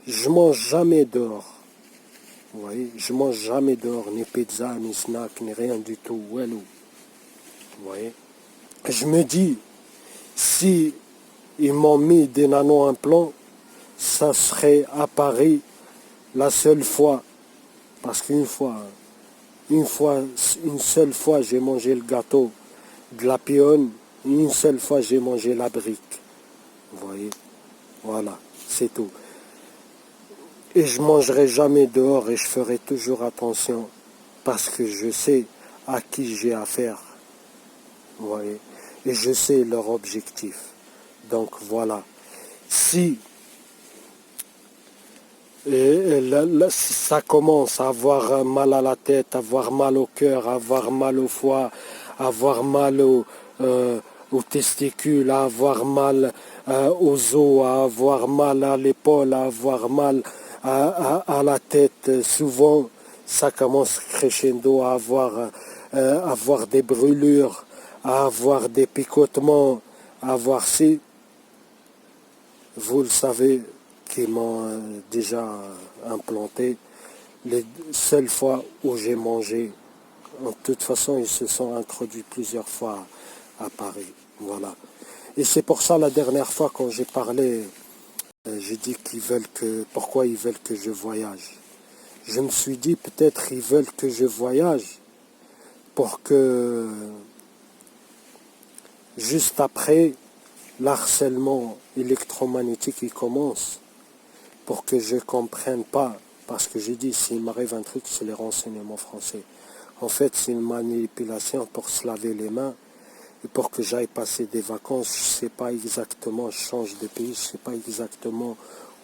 Je mange jamais dehors. Vous voyez, je mange jamais dehors, ni pizza, ni snack, ni rien du tout. Well, vous voyez. Je me dis, si ils m'ont mis des nano-implants, ça serait à Paris la seule fois. Parce une seule fois, j'ai mangé le gâteau de la pionne, une seule fois, j'ai mangé la brique. Vous voyez, voilà, c'est tout. Et je mangerai jamais dehors et je ferai toujours attention parce que je sais à qui j'ai affaire. Vous voyez, et je sais leur objectif. Donc voilà. Si ça commence à avoir mal à la tête, à avoir mal au cœur, à avoir mal au foie, à avoir mal aux testicules, à avoir mal aux os, à avoir mal à l'épaule, à avoir mal à la tête. Souvent, ça commence crescendo à avoir des brûlures, à avoir des picotements, à avoir si, vous le savez, qui m'ont déjà implanté. Les seules fois où j'ai mangé, de toute façon, ils se sont introduits plusieurs fois à Paris. Voilà. Et c'est pour ça, la dernière fois, quand j'ai parlé, j'ai dit pourquoi ils veulent que je voyage. Je me suis dit, peut-être ils veulent que je voyage pour que, juste après, l'harcèlement électromagnétique il commence, pour que je ne comprenne pas, parce que j'ai dit, s'il m'arrive un truc, c'est les renseignements français. En fait, c'est une manipulation pour se laver les mains et pour que j'aille passer des vacances. Je ne sais pas exactement, je change de pays, je ne sais pas exactement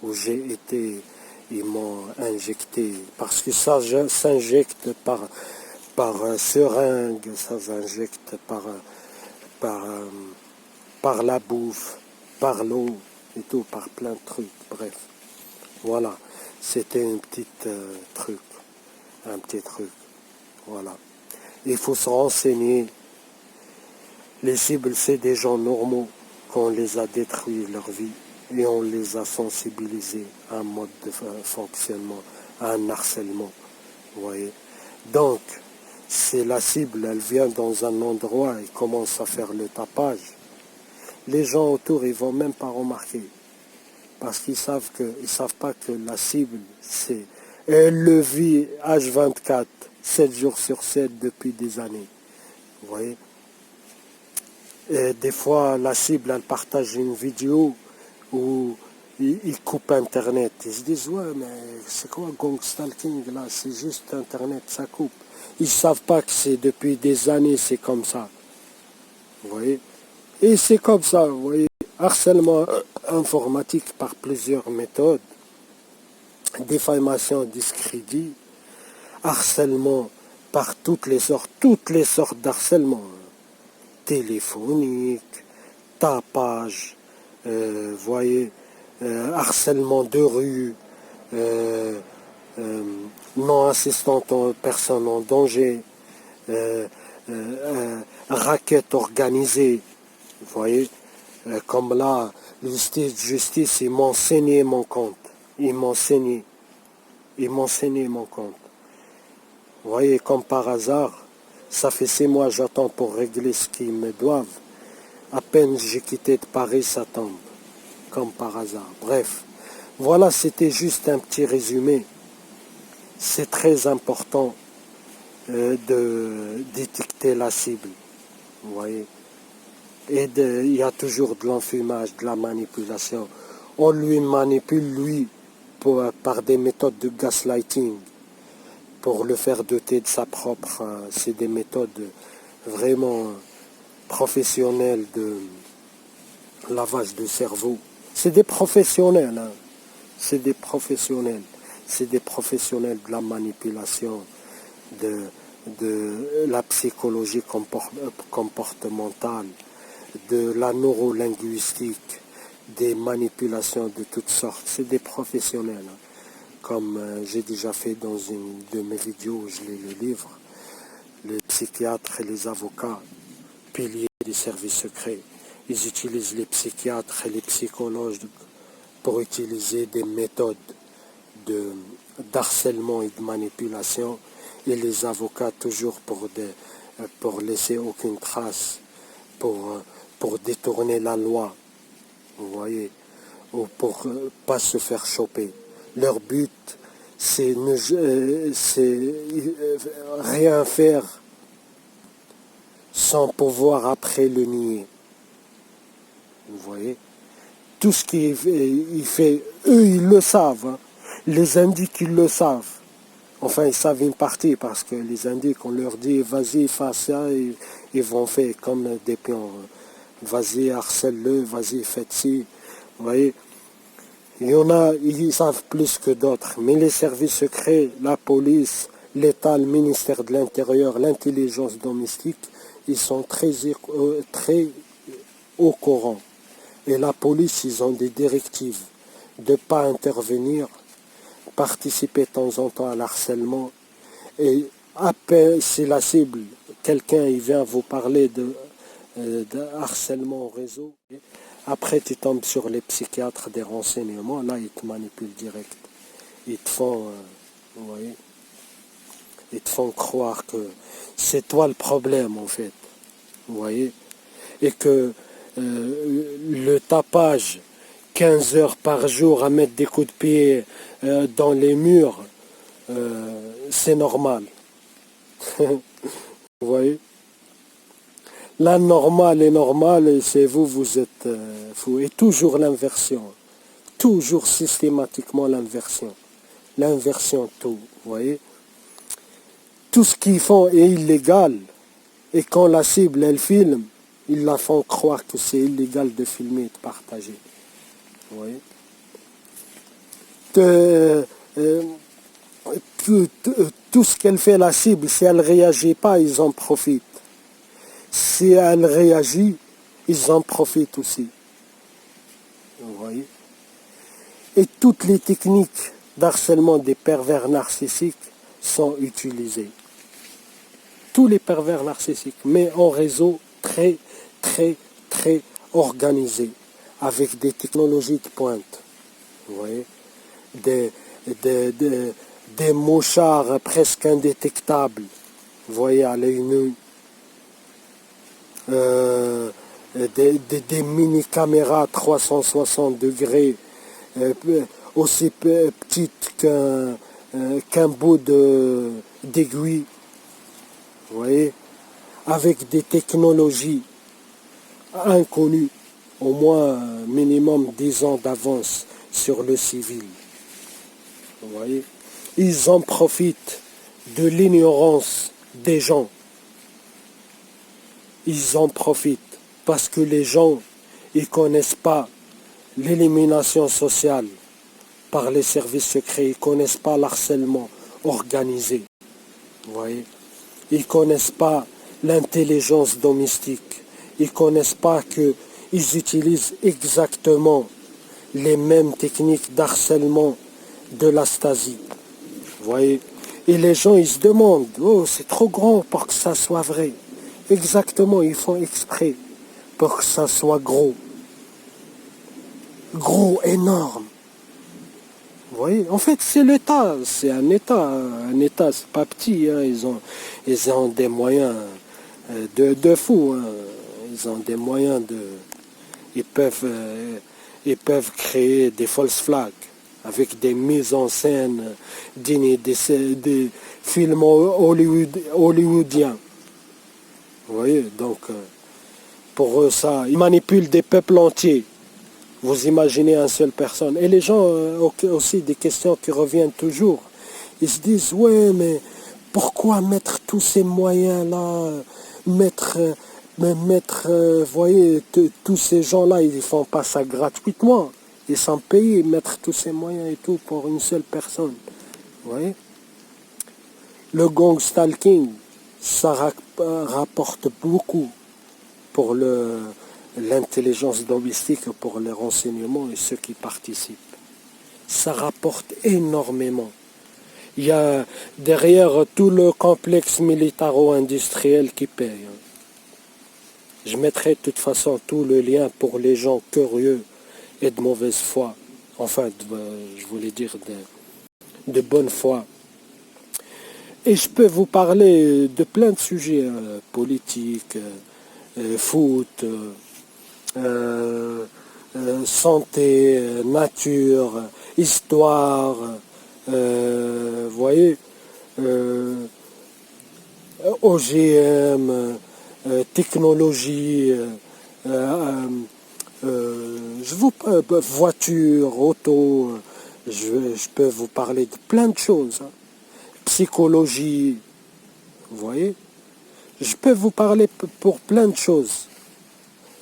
où j'ai été. Ils m'ont injecté, parce que ça s'injecte par seringue, ça s'injecte par, par la bouffe, par l'eau et tout, par plein de trucs, bref. Voilà, c'était un petit truc, voilà. Il faut se renseigner. Les cibles, c'est des gens normaux qu'on les a détruits leur vie et on les a sensibilisés à un mode de fonctionnement, à un harcèlement, vous voyez. Donc, c'est la cible, elle vient dans un endroit et commence à faire le tapage. Les gens autour, ils vont même pas remarquer. Parce qu'ils savent pas que la cible, elle le vit H24, 7 jours sur 7 depuis des années. Vous voyez? Et des fois, la cible, elle partage une vidéo où ils coupent Internet. Ils se disent, ouais, mais c'est quoi gang stalking là? C'est juste Internet, ça coupe. Ils ne savent pas que c'est depuis des années, c'est comme ça. Vous voyez? Et c'est comme ça, vous voyez? Harcèlement informatique par plusieurs méthodes, diffamation, discrédit, harcèlement par toutes les sortes d'harcèlement, téléphonique, tapage, voyez, harcèlement de rue, non-assistante aux personnes en danger, raquette organisée, vous voyez. Comme là, le justice, ils m'ont saigné mon compte. Ils m'ont saigné mon compte. Vous voyez, comme par hasard, ça fait 6 mois j'attends pour régler ce qu'ils me doivent. À peine j'ai quitté de Paris, ça tombe. Comme par hasard. Bref, voilà, c'était juste un petit résumé. C'est très important de détecter la cible. Vous voyez. Et il y a toujours de l'enfumage, de la manipulation. On lui manipule, lui, par des méthodes de gaslighting, pour le faire doter de sa propre... c'est des méthodes vraiment professionnelles de lavage de cerveau. C'est des professionnels, hein. C'est des professionnels. C'est des professionnels de la manipulation, de la psychologie comportementale, de la neurolinguistique, des manipulations de toutes sortes. C'est des professionnels. Hein. comme j'ai déjà fait dans une de mes vidéos, je lis le livre, les psychiatres et les avocats, piliers des services secrets, ils utilisent les psychiatres et les psychologues pour utiliser des méthodes d'harcèlement et de manipulation, et les avocats toujours pour laisser aucune trace, pour détourner la loi, vous voyez, ou pour pas se faire choper. Leur but, c'est rien faire sans pouvoir après le nier. Vous voyez, tout ce qu'il fait, eux ils le savent, hein. Les indiques ils le savent. Enfin, ils savent une partie parce que les indiques, on leur dit vas-y, fais ça, et ils vont faire comme des pions. Vas-y, harcèle-le, vas-y, faites ci. Vous voyez, il y en a, ils savent plus que d'autres. Mais les services secrets, la police, l'État, le ministère de l'Intérieur, l'intelligence domestique, ils sont très au courant. Et la police, ils ont des directives de ne pas intervenir, participer de temps en temps à l'harcèlement. Et à peine si la cible, quelqu'un il vient vous parler de harcèlement au réseau, après tu tombes sur les psychiatres des renseignements, là ils te manipulent direct. Ils te font, vous voyez, ils te font croire que c'est toi le problème en fait, vous voyez, et que le tapage 15 heures par jour à mettre des coups de pied dans les murs, c'est normal. Vous voyez, la normale est normale et c'est vous, vous êtes fou. Et toujours l'inversion. Toujours systématiquement l'inversion. L'inversion, tout. Vous voyez, tout ce qu'ils font est illégal. Et quand la cible, elle filme, ils la font croire que c'est illégal de filmer et de partager. Vous voyez, tout ce qu'elle fait la cible, si elle ne réagit pas, ils en profitent. Si elle réagit, ils en profitent aussi. Vous voyez? Et toutes les techniques d'harcèlement des pervers narcissiques sont utilisées. Tous les pervers narcissiques, mais en réseau très, très, très organisé, avec des technologies de pointe. Vous voyez? Des mouchards presque indétectables. Vous voyez, à l'œil nu. Des mini-caméras 360 degrés, aussi petites qu'un bout d'aiguille, vous voyez, avec des technologies inconnues, au moins minimum 10 ans d'avance sur le civil. Vous voyez, ils en profitent de l'ignorance des gens. Ils en profitent parce que les gens, ils ne connaissent pas l'élimination sociale par les services secrets, ils ne connaissent pas l'harcèlement organisé. Vous voyez, ils ne connaissent pas l'intelligence domestique, ils ne connaissent pas qu'ils utilisent exactement les mêmes techniques d'harcèlement de la Stasi. Vous voyez, et les gens, ils se demandent, oh, c'est trop grand pour que ça soit vrai. Exactement, ils font exprès pour que ça soit gros. Gros, énorme. Vous voyez, en fait, c'est l'État. C'est un État. Un État, c'est pas petit. Hein. Ils ont des moyens de fou. Hein. Ils ont des moyens de... Ils peuvent créer des fausses flags avec des mises en scène dignes des films hollywoodiens. Vous voyez, donc, pour eux, ça, ils manipulent des peuples entiers. Vous imaginez une seule personne. Et les gens, aussi, des questions qui reviennent toujours. Ils se disent, ouais, mais pourquoi mettre tous ces moyens-là, vous voyez, tous ces gens-là, ils ne font pas ça gratuitement. Ils sont payés, mettre tous ces moyens et tout pour une seule personne. Vous voyez? Le gang stalking, ça rapporte beaucoup pour l'intelligence domestique, pour les renseignements et ceux qui participent. ça rapporte énormément. Il y a derrière tout le complexe militaro-industriel qui paye. Je mettrai de toute façon tout le lien pour les gens curieux et de mauvaise foi. Enfin, je voulais dire de bonne foi. Et je peux vous parler de plein de sujets, politiques, foot, santé, nature, histoire, vous voyez, OGM, technologie, voiture, auto, je peux vous parler de plein de choses. Psychologie, vous voyez, je peux vous parler pour plein de choses.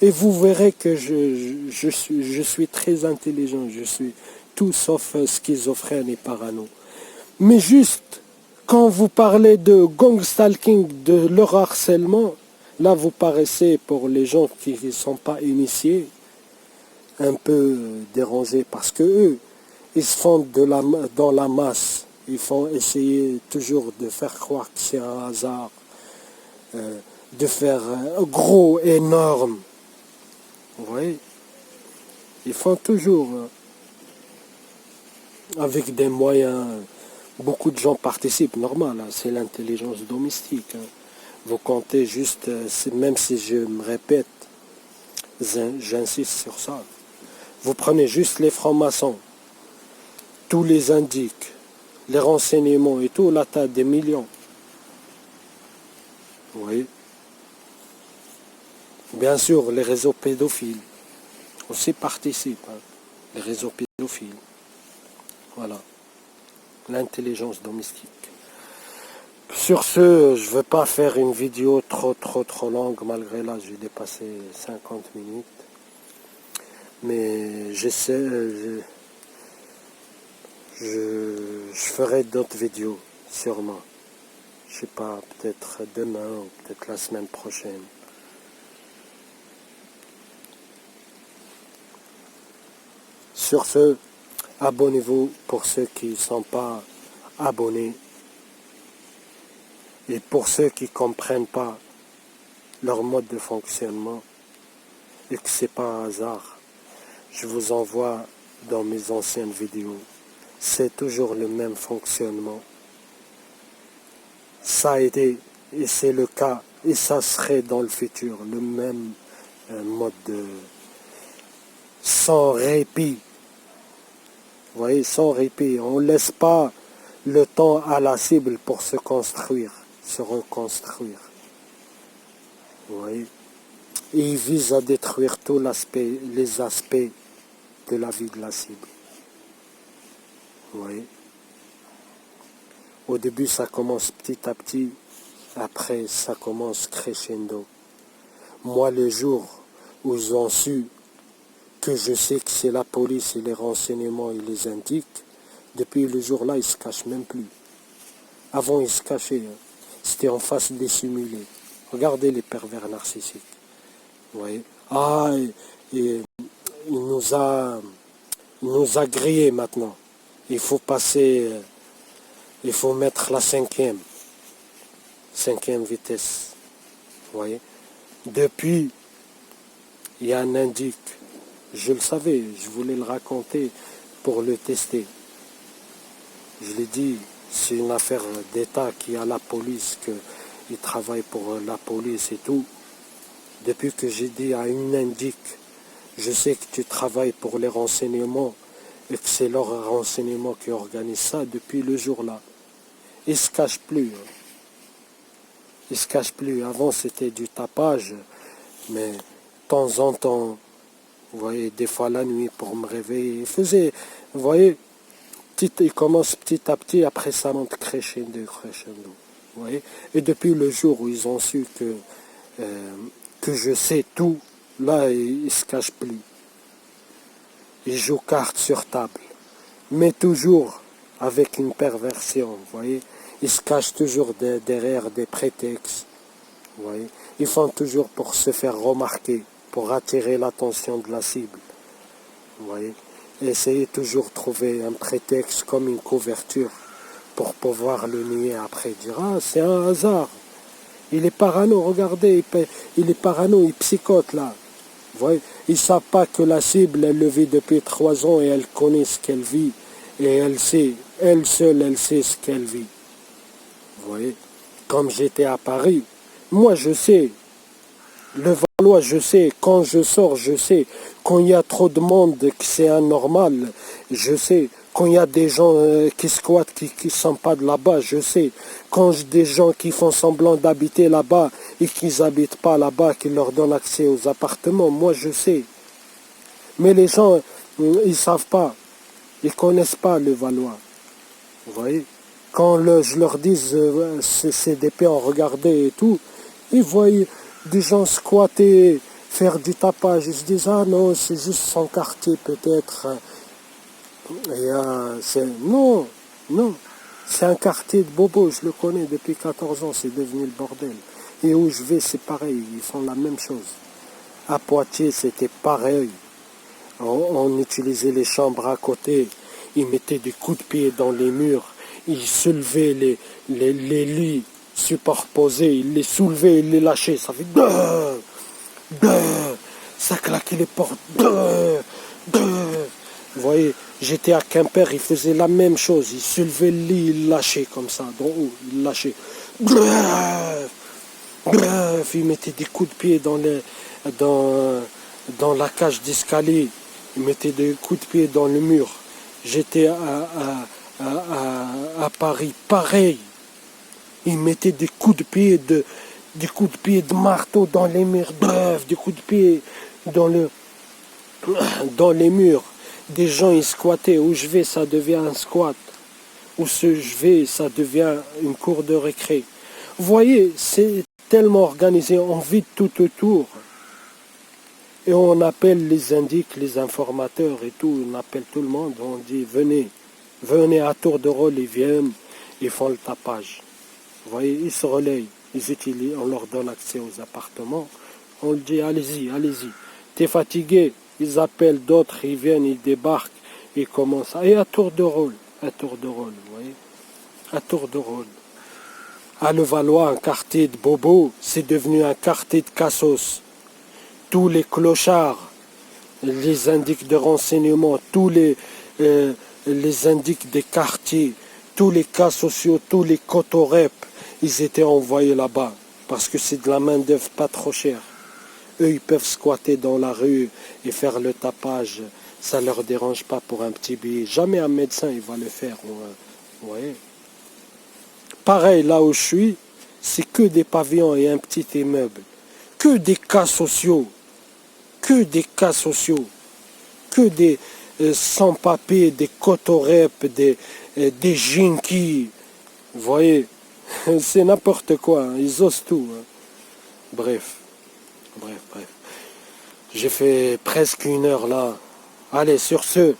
Et vous verrez que je suis très intelligent, je suis tout sauf schizophrène et parano. Mais juste, quand vous parlez de gang stalking, de leur harcèlement, là vous paraissez, pour les gens qui ne sont pas initiés, un peu dérangés, parce que eux, ils se font dans la masse. Ils font essayer toujours de faire croire que c'est un hasard, de faire gros, énorme. Vous voyez, ils font toujours avec des moyens. Beaucoup de gens participent, normal, hein, c'est l'intelligence domestique. Hein. Vous comptez juste, même si je me répète, j'insiste sur ça. Vous prenez juste les francs-maçons, tous les indiques, les renseignements et tout, là, tu as des millions. Vous voyez? Bien sûr, les réseaux pédophiles aussi participent. Hein. Les réseaux pédophiles. Voilà. L'intelligence domestique. Sur ce, je ne veux pas faire une vidéo trop longue, malgré là, j'ai dépassé 50 minutes. Mais j'essaie, je ferai d'autres vidéos, sûrement. Je sais pas, peut-être demain ou peut-être la semaine prochaine. Sur ce, abonnez-vous pour ceux qui ne sont pas abonnés. Et pour ceux qui ne comprennent pas leur mode de fonctionnement et que ce n'est pas un hasard, je vous envoie dans mes anciennes vidéos. C'est toujours le même fonctionnement. Ça a été, et c'est le cas, et ça serait dans le futur, le même mode de... sans répit. Vous voyez, sans répit. On ne laisse pas le temps à la cible pour se construire, se reconstruire. Vous voyez. Et il vise à détruire tous les aspects de la vie de la cible. Vous voyez. Au début, ça commence petit à petit. Après, ça commence crescendo. Moi, le jour où ils ont su que je sais que c'est la police et les renseignements, ils les indiquent, depuis le jour-là, ils ne se cachent même plus. Avant, ils se cachaient. Hein. C'était en face dissimulé. Regardez les pervers narcissiques. Vous voyez. Ah, et il nous a grillés maintenant. Il faut passer, il faut mettre la cinquième vitesse. Vous voyez. Depuis, il y a un indique. Je le savais, je voulais le raconter pour le tester. Je l'ai dit, c'est une affaire d'État qui a la police, qu'il travaille pour la police et tout. Depuis que j'ai dit à une indique, je sais que tu travailles pour les renseignements et que c'est leur renseignement qui organise ça depuis le jour-là. Ils ne se cachent plus. Ils ne se cachent plus. Avant, c'était du tapage, mais de temps en temps, vous voyez, des fois la nuit pour me réveiller, ils faisaient, vous voyez, ils commencent petit à petit, après ça monte crescendo. Vous voyez. Et depuis le jour où ils ont su que je sais tout, là, ils ne se cachent plus. Ils jouent carte sur table. Mais toujours avec une perversion, vous voyez. Ils se cachent toujours derrière des prétextes. Vous voyez. Ils font toujours pour se faire remarquer, pour attirer l'attention de la cible. Vous voyez. essayer toujours de trouver un prétexte comme une couverture pour pouvoir le nier après. Il dira, ah, c'est un hasard. Il est parano, regardez, il est parano, il psychote là. Vous voyez, ils ne savent pas que la cible, elle le vit depuis 3 ans et elle connaît ce qu'elle vit. Et elle sait, elle seule, elle sait ce qu'elle vit. Vous voyez, comme j'étais à Paris, moi je sais, le Valois je sais, quand je sors je sais, quand il y a trop de monde que c'est anormal, je sais, quand il y a des gens qui squattent, qui ne sont pas de là-bas, je sais, quand des gens qui font semblant d'habiter là-bas et qui n'habitent pas là-bas, qui leur donnent accès aux appartements, moi je sais. Mais les gens, ils ne savent pas, ils ne connaissent pas le Valois. Vous voyez, quand je leur dis CDP en regarder et tout, ils voient des gens squatter, faire du tapage. Ils se disent, ah non, c'est juste son quartier peut-être. Non, non, c'est un quartier de bobo, je le connais depuis 14 ans, c'est devenu le bordel. Et où je vais, c'est pareil, ils font la même chose. À Poitiers, c'était pareil. On utilisait les chambres à côté. Ils mettaient des coups de pied dans les murs, ils soulevaient les lits superposés, ils les soulevaient, ils les lâchaient, ça fait ça claquait les portes, vous voyez, j'étais à Quimper, ils faisaient la même chose, ils soulevaient le lit, ils lâchaient comme ça, d'en haut, ils lâchaient, ils mettaient des coups de pied dans la cage d'escalier, ils mettaient des coups de pied dans le mur. J'étais à Paris, pareil. Ils mettaient des coups de pied de marteau dans les murs, des coups de pied dans les murs. Des gens ils squattaient. Où je vais, ça devient un squat. Où je vais, ça devient une cour de récré. Vous voyez, c'est tellement organisé. On vit tout autour. Et on appelle les indiques, les informateurs et tout, on appelle tout le monde, on dit venez à tour de rôle, ils viennent, ils font le tapage. Vous voyez, ils se relayent, on leur donne accès aux appartements, on leur dit allez-y, t'es fatigué, ils appellent d'autres, ils viennent, ils débarquent, ils commencent, et à tour de rôle, vous voyez, à tour de rôle. À Levallois, un quartier de bobo, c'est devenu un quartier de cassos. Tous les clochards, les indiques de renseignement, tous les indiques des quartiers, tous les cas sociaux, tous les cotorep, ils étaient envoyés là-bas parce que c'est de la main-d'œuvre pas trop chère. Eux, ils peuvent squatter dans la rue et faire le tapage. Ça ne leur dérange pas pour un petit billet. Jamais un médecin il va le faire. Vous voyez. Pareil, là où je suis, c'est que des pavillons et un petit immeuble. Que des cas sociaux. Que des cas sociaux, que des sans-papiers, des cotorep, des jinkies. Vous voyez, c'est n'importe quoi, hein. Ils osent tout. Hein. Bref. J'ai fait presque 1 heure là. Allez, sur ce.